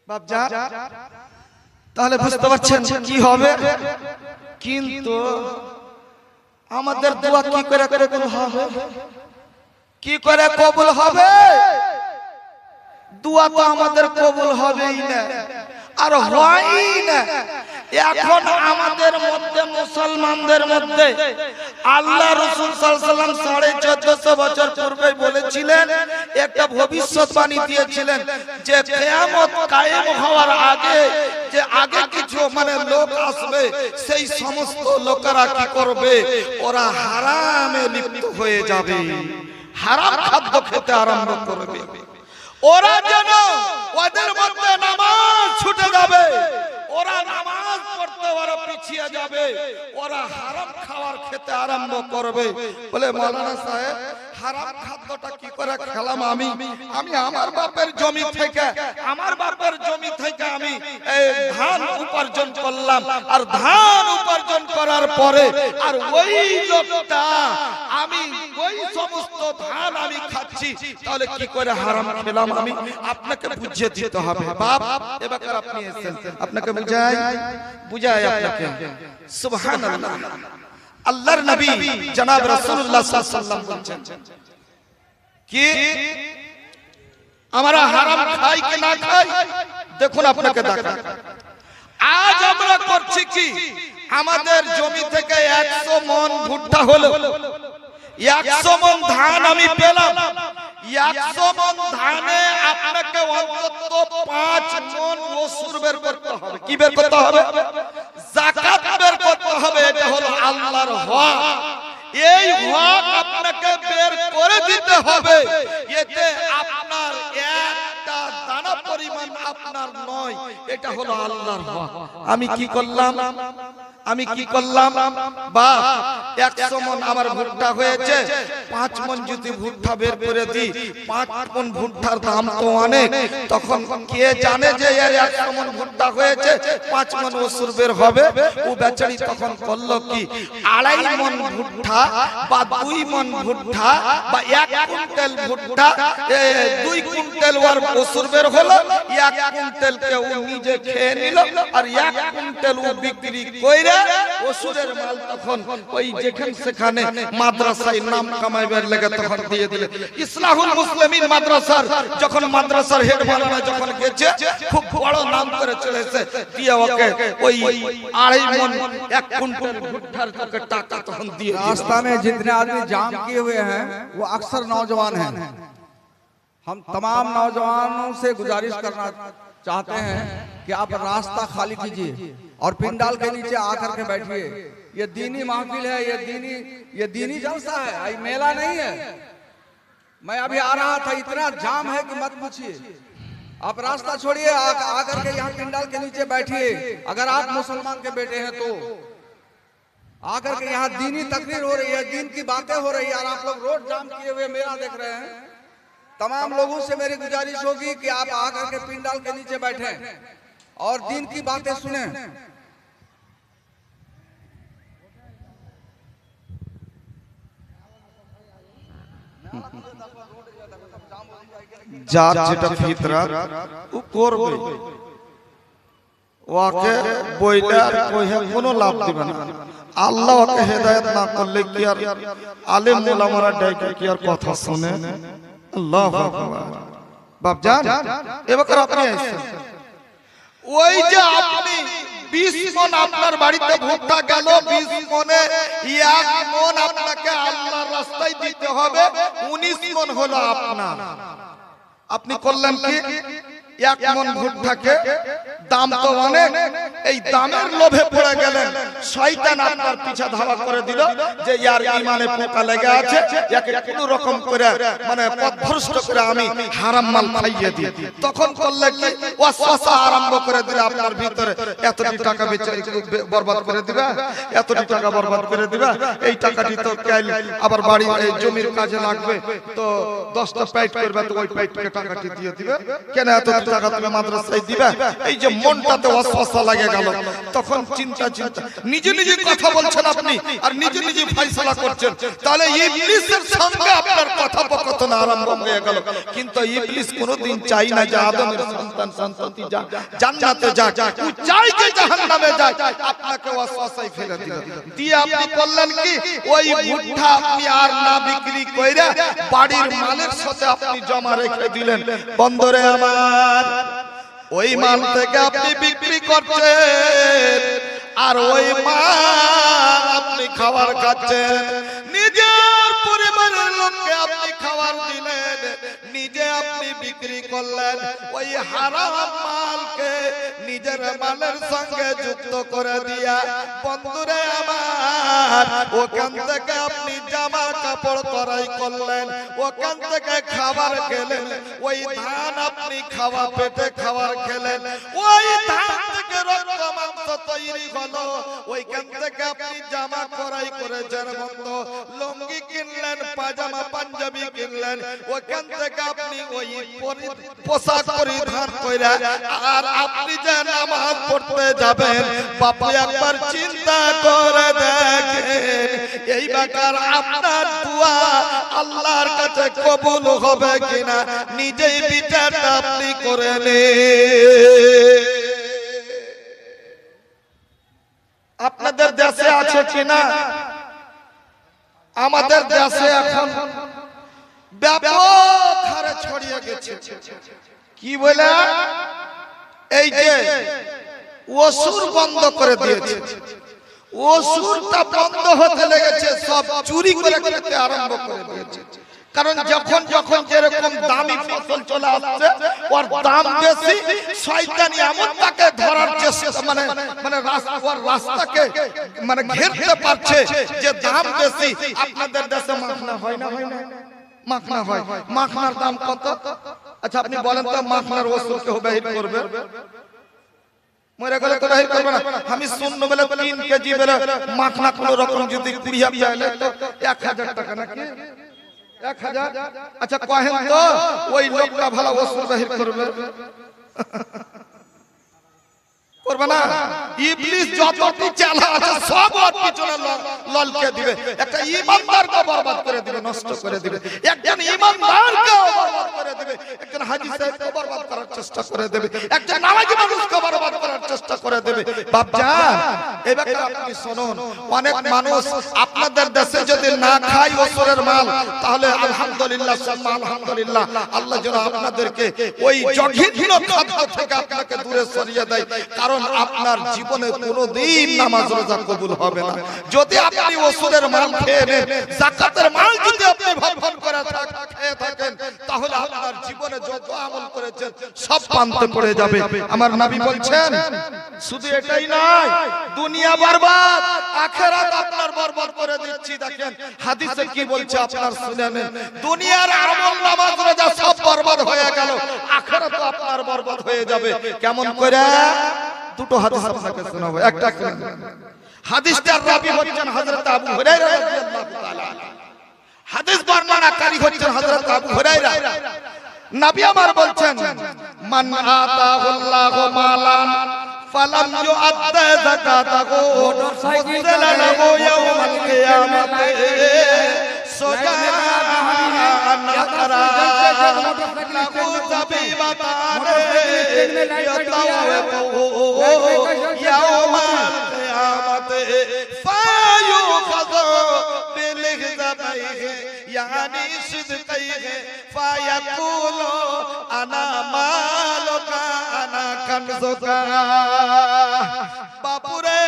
বাপজা তাহলে বুঝতে পারছেন কি হবে। কিন্তু আমাদের দোয়া কি করে কবুল হবে? কি করে কবুল হবে? দোয়া তো আমাদের কবুল হবেই না, আর হয়ই না। এখন আমাদের মধ্যে, মুসলমানদের মধ্যে আল্লাহ রাসূল সাল্লাল্লাহু আলাইহি ওয়াসাল্লাম 1450 বছর পূর্বে বলেছিলেন, একটা ভবিষ্যৎবাণী দিয়েছিলেন যে কিয়ামত কায়েম হওয়ার আগে যে আগে কিছু লোক আসবে, সেই সমস্ত লোকেরা কি করবে? ওরা হারামে লিপ্ত হয়ে যাবে, হারাম খাদ্য খেতে আরম্ভ করবে। ওরা যেন ওদের মধ্যে নামাজ ছুটে যাবে, ওরা নামাজ পড়তে ওরা পিছিয়ে যাবে, ওরা হারাম খাবার খেতে আরম্ভ করবে। বলে মাওলানা সাহেব, হারাম খাদ্যটা কি করে খেলাম? আমি আমার বাপের জমি থেকে আমি ধান উপার্জন করলাম, আর ধান উপার্জন করার পরে আর ওই লোকটা আমি ওই সমস্ত ধান আমি খাচ্ছি, তাহলে কি করে হারাম খেলাম? আমি আপনাকে বুঝিয়ে দিতে হবে। বাপ, এবার আপনি এসেছেন, আপনাকে বুঝাই আপনাকে। সুবহানাল্লাহ। আল্লাহর নবী জনাব রাসূলুল্লাহ সাল্লাল্লাহু আলাইহি ওয়াসাল্লাম বলেন কি আমরা হারাম খাই কি না খাই? দেখুন আপনাকে দেখা, আজ আমরা করছি কি? আমাদের জমি থেকে 100 মণ ভুট্টা হলো, 100 মণ ধান আমি পেলাম। 100 মণ ধানে আপনাকে অন্তত 5 মণ ওসুর বের করতে হবে। কি বের করতে হবে? যাকাত বের করতে হবে। এটা হলো আল্লাহর হক। এই হক আপনাকে বের করে দিতে হবে। এতে আপনার একটা দানা পরিমাণ আপনার নয়, এটা হলো আল্লাহর হক। আমি কি করলাম? বাপ, 100 মণ আমার ভুট্টা হয়েছে, 5 মণ যদি ভুট্টা বের করে দিই, 5 মণ ভুট্টার দাম তো অনেক। তখন কে জানে যে এর 100 মণ ভুট্টা হয়েছে, 5 মণ ওসুর বের হবে? ও বেচারি তখন করলো কি, 2.5 মণ ভুট্টা বা 2 মণ ভুট্টা বা 1 কুইন্টাল ভুট্টা, 2 কুইন্টাল ওর ওসুর বের হলো, 1 কুইন্টাল কে ও নিজে খেয়ে নিল, আর 1 কুইন্টাল ও বিক্রি কইরা ওসুরের মাল তখন ওই যেখানে সেখানে মাদ্রাসায় নাম কামাইবার লাগে তখন দিয়ে দিলে। ইসলাহুল মুসলিমিন মাদ্রাসার যখন মাদ্রাসার হেড মাওলানা যখন গেছে, খুব বড় নাম করে চলেছে, দিয়ে ওকে ওই 2.5 মণ 1 কুইন্টাল ভুট্টার টাকা তখন দিয়ে দিল। रास्ता में जितने आदमी जाम किए हुए हैं वो अक्सर नौजवान हैं। हम तमाम नौजवानों से गुजारिश करना चाहते हैं कि आप रास्ता खाली कीजिए और पिंडाल के नीचे आकर के बैठिए। ये दीनी महफिल है, ये दीनी जलसा है, ये मेला नहीं है। मैं अभी आ रहा था, इतना जाम है कि मत पूछिए। आप रास्ता छोड़िए, आकर के यहाँ पिंडाल के नीचे बैठिए। अगर आप मुसलमान के बेटे हैं तो आकर के यहाँ दीनी तकरीर हो रही है, दीन की बातें हो रही है, और आप लोग रोड जाम किए हुए मेला देख रहे हैं। तमाम लोगों से मेरी गुजारिश होगी कि आप आकर के पिंडाल के नीचे बैठें और दीन की बातें सुने। যার যেটা ফিতরাত ও করবে, ওকে বইলার কইহে কোনো লাভ দিবে না। আল্লাহ ওকে হেদায়েত না করলে কি আর আলেম ওলামারা ডাইকে কি আর কথা শুনে? আল্লাহু আকবার। বাপজান, এবার আপনি আইছেন, ওই যে আপনি 20 মণ আপনার বাড়িতে ভুট্টা গেল, 20 মণে 1 মণ আপনাকে আল্লাহর রাস্তায় দিতে হবে, 19 মণ হলো আপনার। আপনি করলেন কি? 1 মণ ভুট্টাকে দাম তো অনেক, এই দামের লোভে পড়ে গেলেন, শয়তান আপনার পিছে ধাওয়া করে দিল যে ইয়ার ঈমানে পোকা লেগে আছে, একে কোনো রকম করে পথভ্রষ্ট করে আমি হারাম মাল খাইয়ে দিই। তখন করলে কি? ওয়াসওয়াসা আরম্ভ করে দিলে আপনার ভিতরে, এতটি টাকা বেচে বরবাদ করে দিবা, এতটি টাকা বরবাদ করে দিবা, এই টাকাটি তো কাল আবার বাড়ি এই জমির কাজে লাগবে, তো 10টা পাইট করবে, তো ওই পাইটকে টাকাটি দিয়ে দিবে, কেন এত টাকা তুমি মাদ্রাসায় দিবে, এই যে মনটাতে ওয়াসওয়াসা লাগে গেল, তখন চিন্তা নিজে নিজে কথা বলছেন আপনি আর নিজে নিজে ফয়সালা করছেন, তাহলে ইবলিসের সঙ্গে আপনার কথোপকথন আরম্ভ হয়ে গেল। কিন্তু ইবলিস কোনোদিন চাই না যে আদমের সন্তান জান্নাতে যাক, ও চাই যে জাহান্নামে যাক। আপনাকে ওয়াসওয়াসায় ফেলে দিল, দিয়ে আপনি করলেন কি, ওই ভুট্টা আপনি আর না বিক্রি কইরা বাড়ির মালের সাথে আপনি জমা রেখে দিলেন। বন্ধুরে আমার, ওই মাল থেকে আপনি বিক্রি করছেন আর ওই মাল আপনি খাবার খাচ্ছেন, নিজের পরিবারের লোককে আপনি খাবার দিলেন, নিজে আপনি বিক্রি করলেন। ওই হারাম মালকে নিজের মালের সঙ্গে যুক্ত করে দিয়া বন্ধুরে আমার, ওখান থেকে আপনি জামা কাপড় ক্রয় করলেন, ওখান থেকে খাবার খেলেন, ওই ধান আপনি খাওয়া পেটে খাবার খেলেন, ওই ধান থেকে রক্ত মাংস তৈরি হলো, ওইখান থেকে আপনি জামা ক্রয় করেছেন, বন্ধু লুঙ্গি কিনলেন, পাজামা পাঞ্জাবি কিনলেন, ওখান থেকে আপনি ওই পোশাক পরিধান কইরা আর আপনি যে নামাজ পড়তে যাবেন, বাপু একবার চিন্তা করে দেখেন এই বেকার আপনার দোয়া আল্লাহর কাছে কবুল হবে কিনা, নিজেই বিচারটা আপনি করে নেন। আপনাদের দেশে আছে কিনা? আমাদের দেশে এখন ব্যাপক হারে ছড়িয়ে গেছে। কি বলে? এই যে ওসুর বন্ধ করে দিয়েছে, ওসুরটা বন্ধ হতে লেগেছে, সব চুরি করে খেতে আরম্ভ করে দিয়েছে। কারণ যখন যখন যেরকম দামি ফসল চলে আসছে, ওর দাম বেশি, শয়তানি এমন তাকে ধরার চেষ্টা মানে রাস্তাকে মানে ঘেরতে পারছে যে দাম বেশি। আপনাদের দেশে মাখনা হয় না? হয় না? মাখনা হয়। মাখনার দাম কত? আচ্ছা আপনি বলেন তো, মাখনার ওসুর কেউ বাহির করবে? মরে গেলে তো বাহির করবে না। আমি শূন্য বেলে 3 কেজি বেলে মাখনা কোন রকম যদি কুড়িয়ে পাইলে তো 1000 টাকা নাকি? 1000। আচ্ছা কহেন তো ওই লোকটা ভালো ওসুর বাহির করবে? করবে না। ইবলিস যতটি চালা আছে সব ওর পিছনে ললকে দিবে। একটা ঈমানদারকে বরবাদ করে দিবে, নষ্ট করে দিবে। একজন ঈমানদারকে বরবাদ করে দিবে, একজন হাজী সাহেবকে বরবাদ করার চেষ্টা করে দেবে, একজন নামাজি মানুষকে বরবাদ করার চেষ্টা করে দেবে। বাপজান এই ব্যাপারে আপনি শুনুন, অনেক মানুষ আপনাদের দেশে যদি না খায় ওসরের মাল, তাহলে আলহামদুলিল্লাহ, আলহামদুলিল্লাহ, আল্লাহ যেন আপনাদেরকে ওই জঘন্য খাদ্য থেকে আপনাকে দূরে সরিয়ে দেয়। কারণ আপনার জীবনে কোনোদিন নামাজ রোজা কবুল হবে না যদি আপনি ওসুরের মাল খেয়ে নেন। যাকাতের মাল যদি আপনি ভক্ষণ করে খেয়ে থাকেন, তাহলে আপনার জীবনে যত আমল করেছেন সব পান্তে পড়ে যাবে। আমার নবী বলছেন শুধু এটাই নয়, দুনিয়া বরবাদ, আখিরাত আপনার বরবাদ করে দিচ্ছি। দেখেন হাদিসে কি বলছে আপনার শুনে নেন। দুনিয়ার আমল নামাজ রোজা সব বরবাদ হয়ে গেল, আখিরাতও আপনার বরবাদ হয়ে যাবে। কেমন করে? দুটো হাদিস আপনাকে শোনাবো, একটা হাদিসটার রাবী হচ্ছেন হযরত আবু হুরায়রা রাদিয়াল্লাহু তাআলা। হাদিস বর্ণনাকারী হচ্ছেন হযরত আবু হুরায়রা। নবী আমার বলছেন, মান আতাহুল্লাহু মালান ফালাম ইউআদ্দা যাকাতাহু ফাসালা লাহু ইয়াওমাল কিয়ামাতি সুজাআন নাকরা লাহু তাবিবাতান ইয়াতাওয়াবু ইয়াওমাল কিয়ামাতি ফায়ুখাযু বিলিহজাবাইহি ইয়ানি সিদকাইহি ফায়াকুলু আনা মালুকা আনা কানজুকা। বাপুরে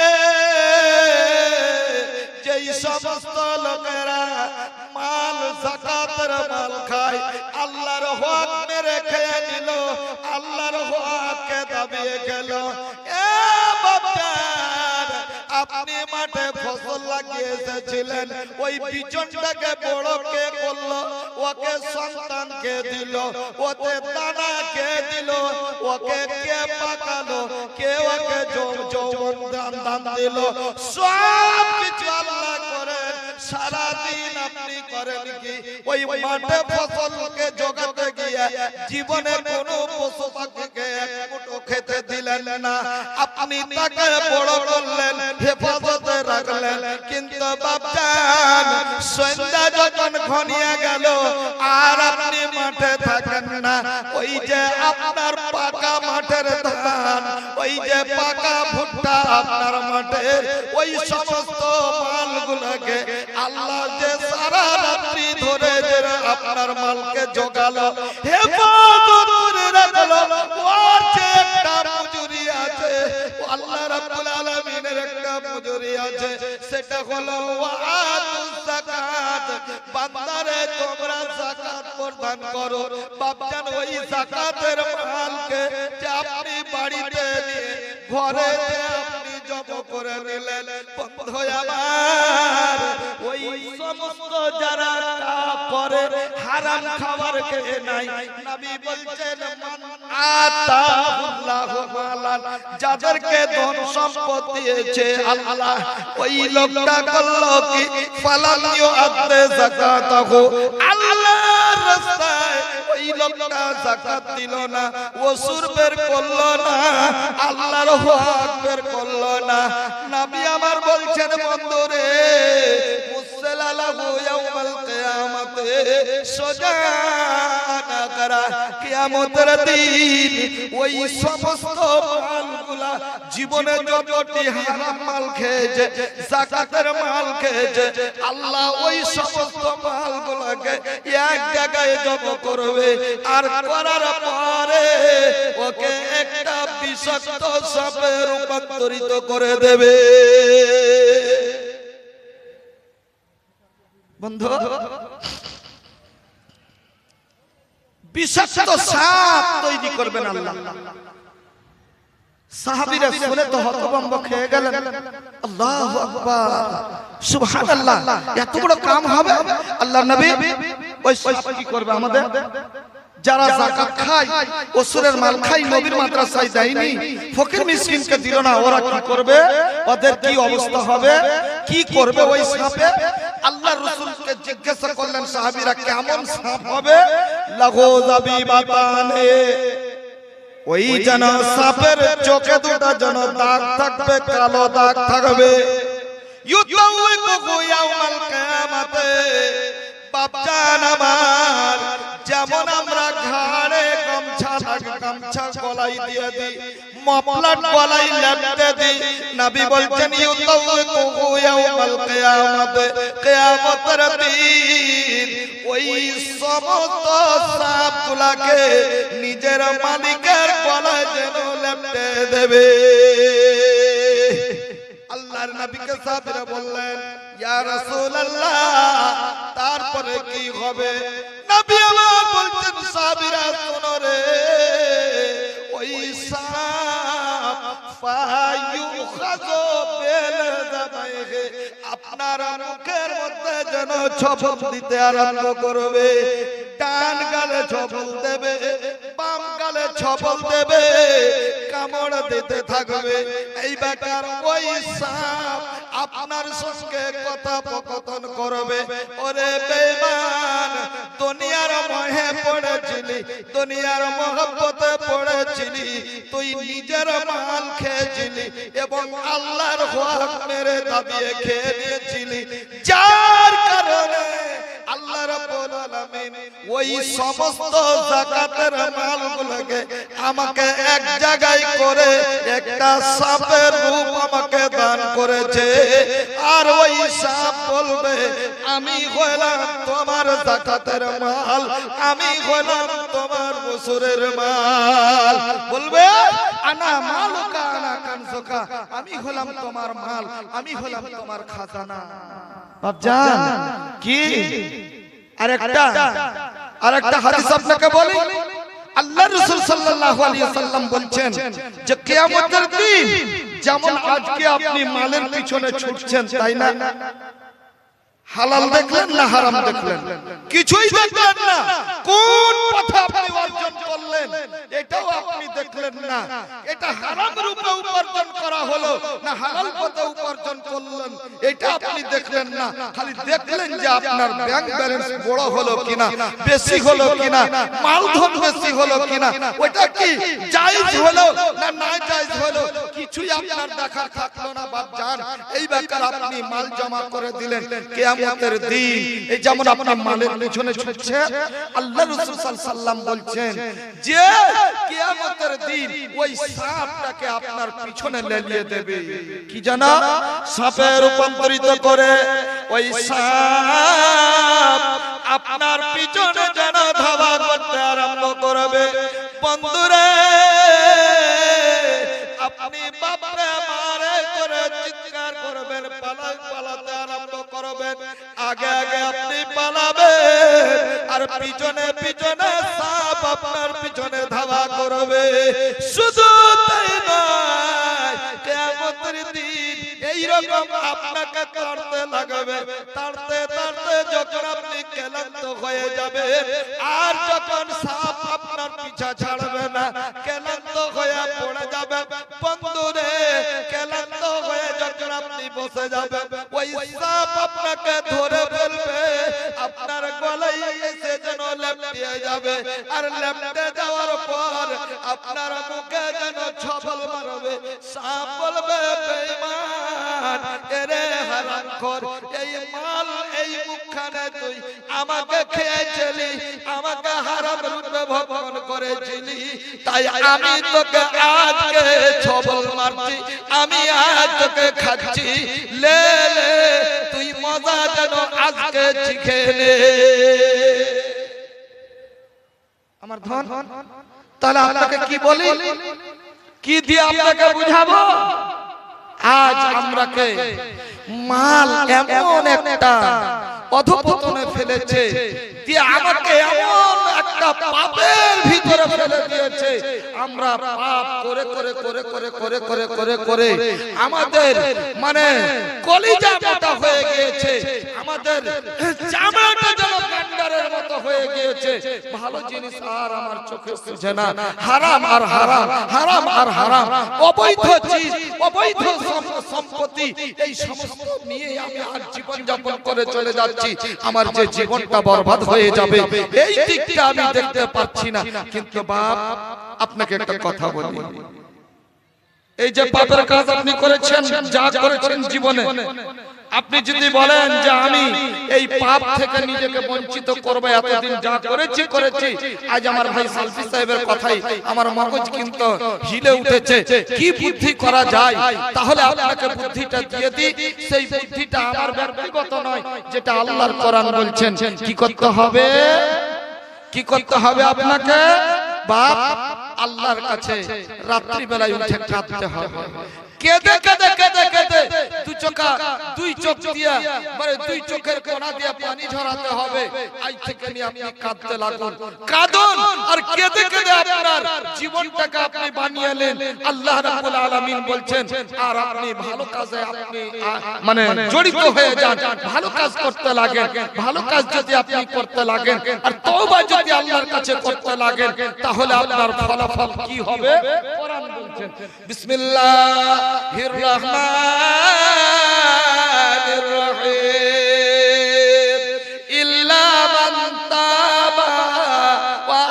যেই সমস্ত লোকেরা মাল যাকাতের মাল খায়, আল্লাহর হক মেরে খেয়ে নিল, আল্লাহর হককে দাবিয়ে গেল। এ বাপজান, আপনি মাঠে ফসল লাগিয়ে এসেছিলেন, ওই বিচনটাকে বড় কে করলো? ওকে সন্তান কে দিল? ওতে দানা কে দিল? ওকে কে পাকালো? কে ওকে যৌবন দান দিল? সব কিছু আল্লাহ করেন, সারা দিন আপনি করেন কি ওই মাঠে ফসলকে জোগাতে গিয়ে জীবনে কোনো পশু পাখিকে এক মুঠো খেতে দিলেন না আপনি তাকে বড় করলেন হেফাজতে রাখলেন কিন্তু বাপজান সন্ধ্যা যখন ঘনিয়ে গেল আর আপনি মাঠে থাকেন না ওই যে আপনার পাকা মাঠের ধান ওই যে পাকা ভুট্টা আপনার মাঠে ওই সমস্ত মালগুলোকে আল্লাহ যে সারা রাত্রি ধরে যে আপনার মালকে জোগালো হেফাজত করে রাখলো ওর যে একটা মজুরি আছে আল্লাহ রাব্বুল আলামিনের একটা মজুরি আছে সেটা হলো ওয়াতুস যাকাত বান্দারে তোমরা যাকাত প্রদান করো বাপজান ওই যাকাতের মালকে যে আপনি বাড়িতে নিয়ে ঘরে আপনি জমা করে নিলেন বন্ধু আমার ওই সমস্ত যারা করে হারাম খাবার খেয়ে নাই নবী বলছেন মান আতাহুল্লাহু মালান যাদেরকে ধন সম্পদ দিয়েছে আল্লাহ ওই লোকটা করলো কি ফালাম ইউআদ্দি যাকাতাহু আল্লাহর রাস্তায় ওই লোকটা যাকাত দিল না ওসুর বের করলো না আল্লাহর হক বের করলো না নবী আমার বলছেন বন্ধুরে মুসলালাহু ইয়াউমাল কিয়ামাতে সোজানা করা কিয়ামতের দিন ওই সমস্ত মালগুলা জীবনে যতটি হারাম মাল খেয়েছে যাকাতের মাল খেয়েছে আল্লাহ ওই সমস্ত মালগুলোকে এক জায়গায় জমা করবে আর করার পরে ওকে একটা বিষাক্ত সাপে রূপান্তরিত করে দেবে বন্ধু বিষাক্ত সাপ তৈরি করবেন আল্লাহ সাহাবীরা শুনে তো হতভম্ব খেয়ে গেলেন আল্লাহু আকবার সুবহানাল্লাহ এত বড় কাম হবে আল্লাহর নবী ওই সাপ কি করবে আমাদের যারা যাকাত খায় ওসুরের মাল খায় নবীর মাদ্রাসায় দেয়নি ফকির মিসকিনকে দিল না ওরা কি করবে ওদের কি অবস্থা হবে কি করবে ওই সাপে আল্লাহ রাসূলকে জিজ্ঞাসা করলেন সাহাবীরা কেমন সাপ হবে লাগো যাবিবাতানে ওই যেন সাপের চোখে দুটো যেন দাগ থাকবে কালো দাগ থাকবে ইউতাউইকু ইয়াউমাল কিয়ামাতে বাপজান আমার যেমন আমরা ঘাড়ে গামছা লাগে গামছা গলায় দিয়ে দিই মফলার গলায় লেপটে দিই নবী বলছেন ইউতাউইকু ইয়াউমাল কিয়ামাতে কিয়ামতের দিন ওই সমস্ত সাপগুলোকে নিজের মালিকের গলায় যেন লেপটে দেবে আল্লাহর নবীকে সাহাবীরা বললেন ইয়া রাসূলুল্লাহ তারপরে কি হবে নবী আমার বলছেন সাহাবীরা শোনো রে ওই সাপ ফায়ুখাযু বিল যাবাইহি আপনার মুখের মধ্যে যেন ছবল দিতে আরম্ভ করবে ডান গালে ছবল দেবে বাম গালে ছবল দেবে কামড় দিতে থাকবে এই বেকার ওই সাপ আপনার সঙ্গে কথোপকথন করবে ওরে বেঈমান দুনিয়ার মোহে পড়েছিলি দুনিয়ার মহব্বতে পড়েছিলি তুই নিজের মাল খেয়েছিলি এবং আল্লাহর হক মেরে দাবিয়ে খেয়ে নিয়েছিলি যার কারণে আল্লাহ রাব্বুল আলামিন ওই সমস্ত যাকাতের মালগুলোকে আমাকে এক জায়গায় করে একটা সাপের রূপ আমাকে দান করেছে আর ওই সাপ বলবে আমি হলাম তোমার যাকাতের মাল আমি হলাম তোমার বছরের মাল বলবে আনা মালুকা আনা কানসুকা আমি হলাম তোমার মাল আমি হলাম তোমার খাজানা বাপজান কি আরেকটা হাদিস আপনাকে বলি আল্লাহ রাসূল সাল্লাল্লাহু আলাইহি ওয়াসাল্লাম বলছেন যে কিয়ামতের দিন যেমন আজকে আপনি মালের পিছনে ছুটছেন তাই না হালাল দেখলেন না হারাম দেখলেন? কিছুই দেখলেন না। কোন পথে আপনি অর্জন করলেন এটাও আপনি দেখলেন না। এটা হারাম রূপে উপার্জন করা হলো না হালাল পথে উপার্জন করলেন এটা আপনি দেখলেন না। খালি দেখলেন যে আপনার ব্যাংক ব্যালেন্স বড় হলো কিনা, বেশি হলো কিনা, মালধন বেশি হলো কিনা, ওটা কি জায়েজ হলো না না জায়েজ হলো, কিছুই আপনার দেখার থাকলো না। বাপ জান, এই ব্যাপারে আপনি মাল জমা করে দিলেন। কিয়ামতের দিন এই যেমন আপনি মালের পিছনে ছুটছেন, আল্লাহ রাসূল সাল্লাল্লাহু আলাইহি সাল্লাম বলছেন যে কিয়ামতের দিন ওই সাপটাকে আপনার পিছনে লেলিয়ে দেবে। কি জানা? সাপে রূপান্তরিত করে ওই সাপ আপনার পিছনে যেন ধাওয়া করতে আরম্ভ করবে। বন্ধুরে, আপনি বাপরে মারে করে চিৎকার করবেন, পালাতে আরম্ভ করবেন। আগে আগে আপনি পালাবেন আর পিছনে পিছনে সাপ আপনার পিছনে ধাওয়া করবে। শুধু তাই নয়, কিয়ামতের দিন এইরকম আপনাকে তাড়তে লাগবে। তাড়তে তাড়তে যখন আপনি ক্লান্ত হয়ে যাবেন আর যখন সাপ আপনার পিছা ছাড়বে না, ক্লান্ত হয়ে পড়ে যাবে। বন্ধুরে, ক্লান্ত হয়ে যখন আপনি বসে যাবেন ওই সাপ আপনাকে ধরে ফেলবে, আপনার গলায় এসে যেন লেপ্টে যাবে। আর লেপ্টে যাওয়ার পর আপনার মুখে যেন ছবল মারবে। সাপ বলবে, বেঈমান, এরে হারামখোর, এই মাল এই মুখখানে তুই আমাকে খেয়েছিলি, আমাকে হারাম রূপে ভক্ষণ করেছিলি, তাই আমি তোকে আজকে ছবল মারছি, আমি আজ তোকে খাচ্ছি, লে লে তুই মজা যেন আজকে শিখে নে। আমার ধন, তাহলে আপনাকে কি বলি, কি দিয়ে আপনাকে বুঝাবো? আজ আমরাকে মাল এমন একটা অধঃপতনে ফেলেছে, দিয়ে আমাকে এমন একটা পাপের ভিতরে ফেলে দিয়েছে। আমরা পাপ করে করে করে করে করে করে করে করে আমাদের মানে কলিজা মোটা হয়ে গিয়েছে, আমাদের চামড়াটা যেন গান্ডারের মতো হয়ে গিয়েছে। ভালো জিনিস আর আমার চোখে সুঝে না, হারাম আর হারাম, হারাম আর হারাম, অবৈধ চিজ, অবৈধ সম্পত্তি, এই সমস্ত নিয়ে আমি আর জীবন যাপন করে চলে যাচ্ছি। আমার যে জীবনটা বরবাদ হয়ে যাবে এই দিকটা আমি দেখতে পাচ্ছি না। কিন্তু বাপ, আপনাকে একটা কথা বলি, এই যে পাপের কাজ আপনি করেছেন, যা করেছেন জীবনে, আপনি যদি বলেন যে আমি এই পাপ থেকে নিজেকে বঞ্চিত করব, এতদিন যা করেছি করেছি, আজ আমার ভাই সালফি সাহেবের কথাই আমার মগজ কিন্তু হিলে উঠেছে, কি বুদ্ধি করা যায়? তাহলে আপনাকে বুদ্ধিটা দিয়ে দিই। সেই বুদ্ধিটা আমার ব্যক্তিগত নয়, যেটা আল্লাহর কোরআন বলছেন। কি করতে হবে? কি করতে হবে আপনাকে? বাপ, আল্লাহর কাছে রাত্রি বেলায় উঠে কাঁদতে হবে। কেঁদে কেঁদে কেঁদে কেঁদে দুই চোখ দিয়া মানে দুই চোখের কোণা দিয়ে পানি ঝরাতে হবে। আজ থেকে নিয়ে আপনি কাঁদতে লাগুন, কাঁদুন আর কেঁদে কেঁদে আপনার জীবনটাকে আপনি বানিয়েলেন। আল্লাহ রাব্বুল আলামিন বলছেন, আর আপনি ভালো কাজে আপনি মানে জড়িত হয়ে যান, ভালো কাজ করতে লাগেন। ভালো কাজ যদি আপনি করতে লাগেন আর তওবা যদি আল্লাহর কাছে করতে লাগেন, তাহলে আপনার ফলাফল কি হবে? কোরআন বলছেন, বিসমিল্লাহির রহমানির রহিম, ইল্লা মান তাবা ওয়া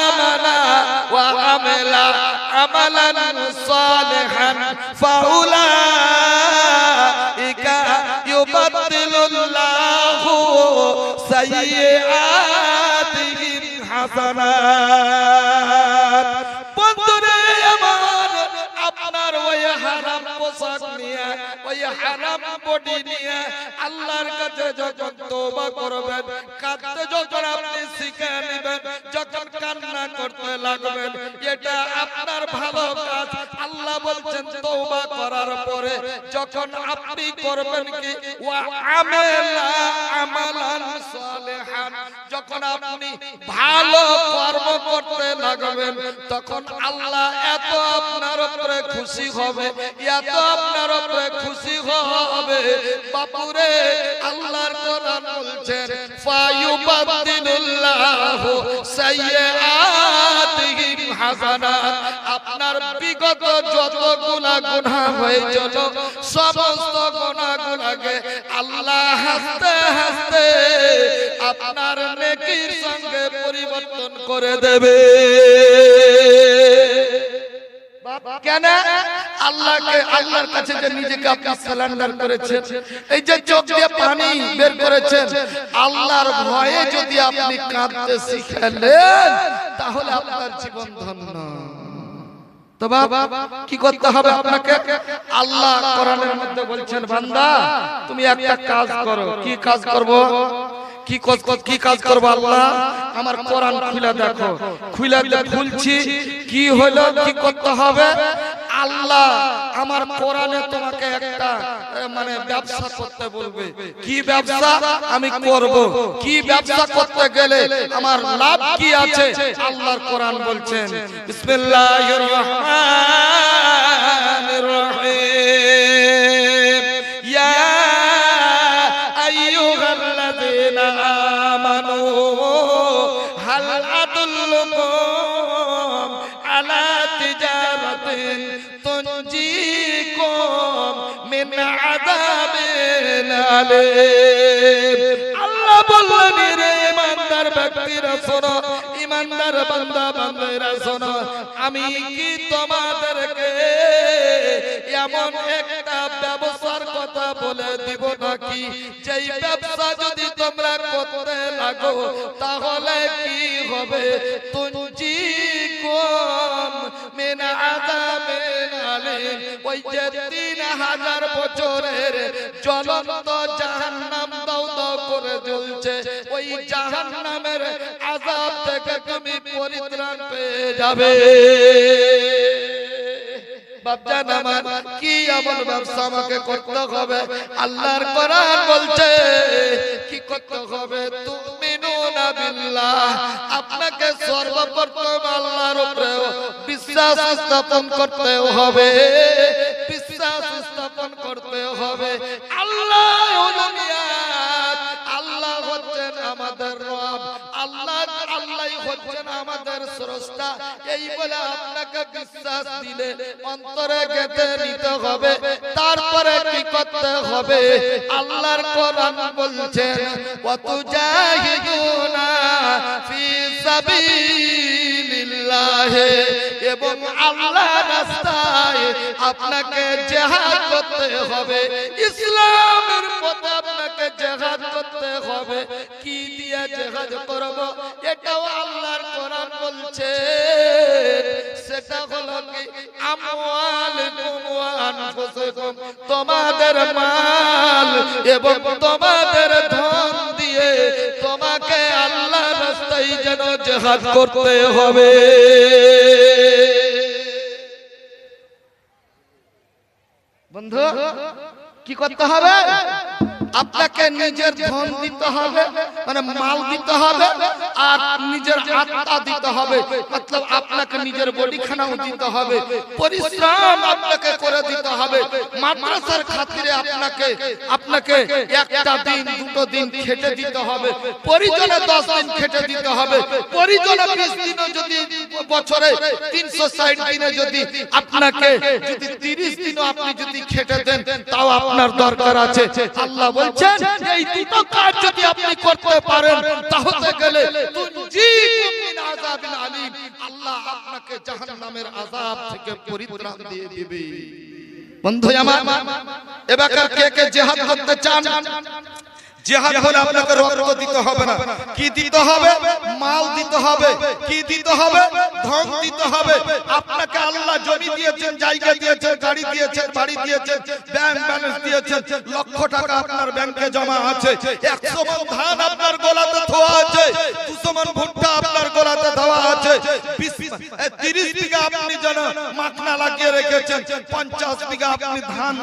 আমানা ওয়া আমিলা আমালান সালিহান ফাউলাইকা ইউবাদদিলুল্লাহু সাইয়্যাতিহিম হাসানাত। বন্ধুরে আমার, আপনার ওই হারাম পোশাক নিয়ে, ওই হারাম বডি নিয়ে আল্লাহর কাছে যখন তওবা করবেন, কাঁদতে যখন আপনি শিখে নেবেন, যখন কান্না করতে লাগবেন, এটা আপনার ভালো কাজ। আল্লাহ বলছেন তওবা করার পরে যখন আপনি করবেন কি, ওয়া আমিলা আমালান সালিহান, যখন আপনি ভালো কর্ম করতে লাগবেন, তখন আল্লাহ এত আপনার উপরে খুশি হবে, এত আপনার উপরে খুশি হবে বাপুরে। আল্লাহর কোরআন বলছেন ফায়ুবাদদিলুল্লাহু সাইয়্যাতিহিম হাসানাত, আপনার বিগত যত গুনাহ হয়েছিল সমস্ত গুনাহগুলোকে আল্লাহ হাসতে হাসতে আপনার নেকির সঙ্গে পরিবর্তন করে দেবে। কেন? আল্লাহর কাছে যে নিজেকে আপনি সারেন্ডার করেছেন, এই যে চোখ দিয়ে পানি বের করেছেন, আল্লাহর ভয়ে যদি আপনি কাঁদতে শিখেলেন তাহলে আপনার জীবন ধন্য। তো বাবা কি করতে হবে আপনাকে? আল্লাহ কোরআনের মধ্যে বলছেন বান্দা তুমি একটা কাজ করো। কি কাজ করব? কি কাজ করবো? আল্লাহ আমার কোরআন খুলে দেখো। খুলছি, কি হলো, কি করতে হবে? আল্লাহ আমার কোরআনে তোমাকে একটা মানে ব্যবসা করতে বলবে। কি ব্যবসা আমি করব? কি ব্যবসা করতে গেলে আমার লাভ কি আছে? আল্লাহর কোরআন বলছেন বিসমিল্লাহির রহমানির রহিম, ইয়া আইয়ুহাল্লাযীনা আমানু হাল আদুল্লুকুম আলা তিজারাতিন তুনজিকুম মিন আযাবিন আলীম। আল্লাহ বললেন রে ইমানদার ব্যক্তিরা শোনো, ইমানদার বান্দা বান্দারা শোনো, আমি কি তোমাদেরকে এমন একটা ব্যবসার কথা বলে দিব নাকি যেই ব্যবসা যদি তোমরা করতে লাগো তাহলে কি হবে? তুনজিকুম মিন আযাবিন আলীম, ওই যে 3000 বছরের জ্বলন্ত জাহান্নাম দাউ দাউ করে জ্বলছে, ওই জাহান্নামের আযাব থেকে তুমি পরিত্রাণ পেয়ে যাবে। বাপজান আমার কি এমন ব্যবসা আমাকে করতে হবে? আল্লাহর কোরআন বলছে কি করতে হবে? তুমিনুনা বিল্লাহ, আপনাকে সর্বপ্রথম আল্লাহর উপরে বিশ্বাস স্থাপন করতে হবে। বিশ্বাস স্থাপন করতে হবে আল্লাহ উলুহিয়াত, আল্লাহ হচ্ছেন আমাদের রব, আল্লাহই হচ্ছেন আমাদের স্রষ্টা। এই বলে আপনাকে বিশ্বাস দিলে অন্তরে গেঁথে নিতে হবে। তারপরে কি করতে হবে? আল্লাহর কোরআন বলছেন ওয়াতুজাহিদুনা ফি সাবিলিল্লাহ, এবং আল্লাহর রাস্তায় আপনাকে জিহাদ করতে হবে। ইসলামের পথে আপনাকে জিহাদ করতে হবে। কি দিয়ে জিহাদ করব? এটাও আল্লাহর কোরআন বলছে, সেটা হলো কি আমওয়ালুকুম ওয়া আনফুসুকুম, তোমাদের মাল এবং তোমাদের ধন দিয়ে তোমাকে আল্লাহর রাস্তায় যেন জিহাদ করতে হবে। বন্ধু কি করতে হবে? আপনাকে নিজের ধন দিতে হবে, মানে মাল দিতে হবে, আর নিজের আত্মা দিতে হবে, मतलब আপনাকে নিজের বডিখানাও দিতে হবে। পরিশ্রম আপনাকে করে দিতে হবে। মাদ্রাসার খাতিরে আপনাকে একটা দিন দুটো দিন খেটে দিতে হবে। পরিজনে 10 দিন খেটে দিতে হবে। পরিজনে 20 দিনও যদি বছরে 360 দিনে যদি আপনাকে যদি 30 দিনও আপনি যদি খেটে দেন তাও আপনার দরকার আছে। আল্লাহ বলছেন এই দুটো কাজ যদি আপনি করতে পারেন তাহলে গেলে তুনজিকুম মিন আযাবিল আলীম, আল্লাহ আপনাকে জাহান্নামের আযাব থেকে পরিত্রাণ দিয়ে দিবে। বন্ধু আমার, এবার কে কে জিহাদ করতে চান? জিহাদ হলে আপনাকে রক্ত দিতে হবে না। কি দিতে হবে? মাল দিতে হবে। কি দিতে হবে? ধন দিতে হবে। আপনাকে আল্লাহ জমি দিয়েছেন, জায়গা দিয়েছেন, গাড়ি দিয়েছেন, বাড়ি দিয়েছেন, ব্যাংক ব্যালেন্স দিয়েছেন, লক্ষ টাকা আপনার ব্যাংকে জমা আছে, 100 মণ ধান আপনার গোলাতে ধোয়া আছে, 200 মণ ভুট্টা আপনার গোলাতে ধোয়া আছে, আছে 30 বিঘা আপনি যেন মাখনা লাগিয়ে রেখেছেন, 50 বিঘা আপনি ধান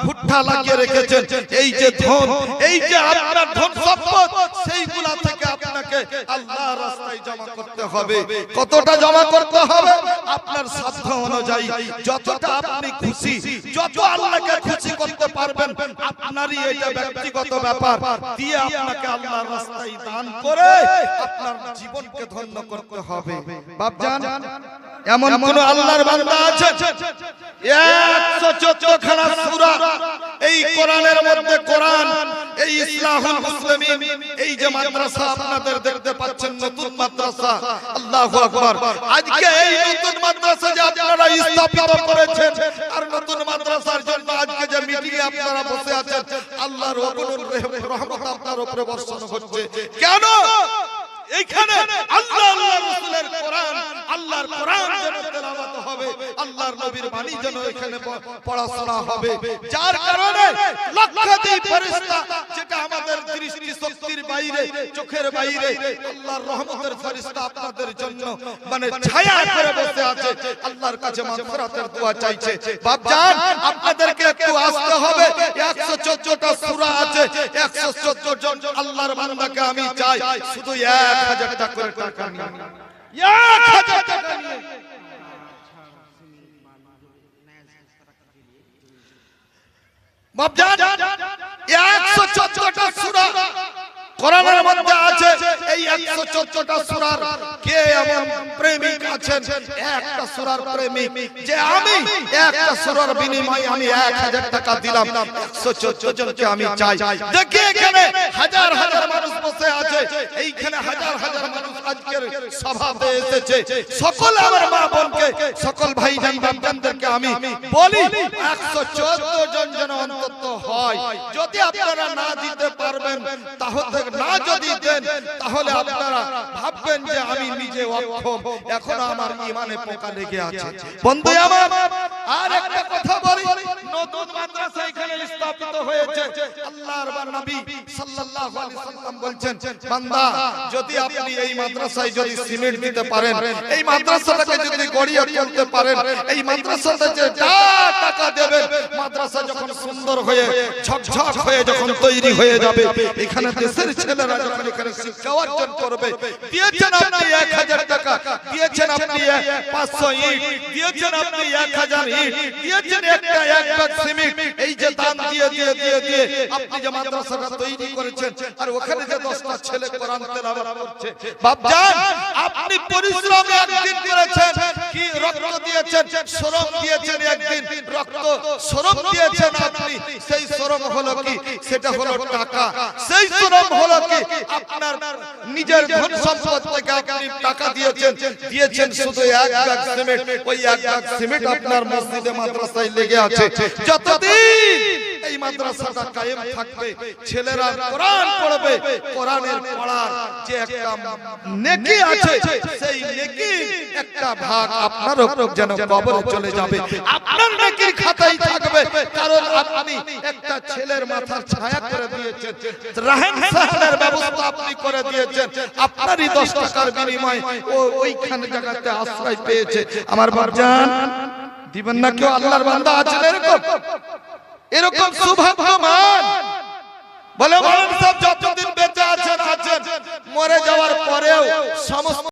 ভুট্টা লাগিয়ে রেখেছেন। এই যে ধন, এই যে আপনার ধন সম্পদ, সেইগুলা থেকে আপনাকে আল্লাহর রাস্তায় জমা করতে হবে। কতটা জমা করতে হবে? আপনার সাধ্য অনুযায়ী যতটা আপনি খুশি, যত আল্লাহকে খুশি করতে পারবেন, আপনারই এটা ব্যক্তিগত ব্যাপার, দিয়ে আপনাকে আল্লাহর রাস্তায় দান করে আপনার জীবনকে ধন্য করতে হবে। বাপজান, এমন কোন আল্লাহর বান্দা আছে 114 খানা সূরা এই কোরআনের মধ্যে, কোরআন এই ইসলাহুল মুসলিমিন, এই যে মাদ্রাসা আপনাদের দেখতে পাচ্ছেন, নতুন মাদ্রাসা, আল্লাহু আকবার। আজকে এই নতুন মাদ্রাসা যে আপনারা স্থাপিত করেছেন, আর নতুন মাদ্রাসার জন্য আজকে যে মিটিং এ আপনারা বসে আছেন, আল্লাহর অগণন রহমত আপনার উপরে বর্ষণ হচ্ছে। কেন? এখানে আল্লাহ আল্লাহর রাসূলের কোরআন, আল্লাহর কোরআন যেন তেলাওয়াত হবে, আল্লাহর নবীর বাণী যেন এখানে পড়াশোনা হবে, যার কারণে লক্ষাধিক ফেরেশতা, যেটা আমাদের দৃষ্টি শক্তির বাইরে, চোখের বাইরে, আল্লাহর রহমতের ফেরেশতা আপনাদের জন্য মানে ছায়া করে বসে আছে, আল্লাহর কাছে মাগফিরাতের দোয়া চাইছে। বাপজান, আপনাদেরকে একটু আসতে হবে। 114টা সূরা আছে, 114 জন আল্লাহর বান্দাকে আমি চাই শুধু 1000 টাকা করে টাকা নিয়ে, 1000 টাকা নিয়ে বাপজান, 114টা সূরা কোরআনের মধ্যে আছে। এই 114টা সূরার কে এমন প্রেমিক আছেন, একটা সূরার প্রেমিক, যে আমি একটা সূরার বিনিময়ে আমি 1000 টাকা দিলাম, 114 জনকে আমি চাই। দেখি এখানে হাজার হাজার মানুষ বসে আছে, এইখানে হাজার হাজার মানুষ আজকের সভাতে এসেছে। সকল আমার মা বোনকে, সকল ভাইজান বাপজানদেরকে আমি বলি 114 জন যেন অন্তত হয়। যদি আপনারা না দিতে পারবেন, তাহলে না যদি দেন, তাহলে আপনারা ভাববেন যে আমি নিজে অক্ষম, এখনো আমার ঈমানে পোকা লেগে আছে। বন্ধু আমার, আর একটা কথা বলি, নতুন মাদ্রাসা এখানে স্থাপিত হয়েছে। আল্লাহর নবী সাল্লাল্লাহু আলাইহি সাল্লাম বলছেন, বান্দা যদি আপনি এই মাদ্রাসায় যদি সিমেন্ট দিতে পারেন, এই মাদ্রাসাটাকে যদি গড়িয়ে তুলতে পারেন, এই মাদ্রাসাতে যে যা টাকা দেবেন, মাদ্রাসা যখন সুন্দর হয়ে ঝকঝক হয়ে যখন তৈরি হয়ে যাবে, এখানে দেশের ছেলেরা যখন এখানে শিক্ষা অর্জন করবে, দিয়েছেন আপনি 1000 টাকা, দিয়েছেন আপনি 500 ইট, দিয়েছেন আপনি 1000 ইট, দিয়েছেন এক ব্যাগ সিমেন্ট, এই যে দান দিয়ে দিয়ে দিয়ে দিয়ে আপনি যে মাদ্রাসাটা তৈরি করেছেন, আর ওখানে যে 10টা ছেলে কোরআন তেলাওয়াত করছে, বাপজান আপনি পরিশ্রম একদিন করেছেন, কি রক্ত দিয়েছেন, শ্রম দিয়েছেন, একদিন রক্ত শ্রম দিয়েছেন আপনি, সেই শ্রম হলো কি? সেটা হলো টাকা। সেই শ্রম হলো কি? আপনার নিজের ধন সম্পদ থেকে আপনি টাকা দিয়েছেন, দিয়েছেন শুধু এক ব্যাগ সিমেন্ট। ওই এক ব্যাগ সিমেন্ট আপনার মসজিদে মাদ্রাসায় লেগে আছে। যতদিন এই মাদ্রাসাটা কায়েম থাকবে, ছেলেরা কোরআন পড়বে, কোরআনের পড়ার যে একটা নেকি আছে, সেই নেকি একটা ভাগ আপনারও যেন কবরে চলে যাবে, আপনার নেকির খাতায় থাকবে। কারণ আপনি একটা ছেলের মাথার ছায়া করে দিয়েছেন, রাহেন সাহেবের ব্যবস্থা আপনি করে দিয়েছেন, আপনারই 10 টাকার বিনিময়ে ওইখানে জায়গাতে আশ্রয় পেয়েছে। আমার বাপজান, দিবেন না কেউ? আল্লাহর বান্দা আছেন এরকম, এরকম সৌভাগ্যবান? বলে বলেন সব যতদিন বেঁচে আছেন, মরে যাওয়ার পরেও সমস্ত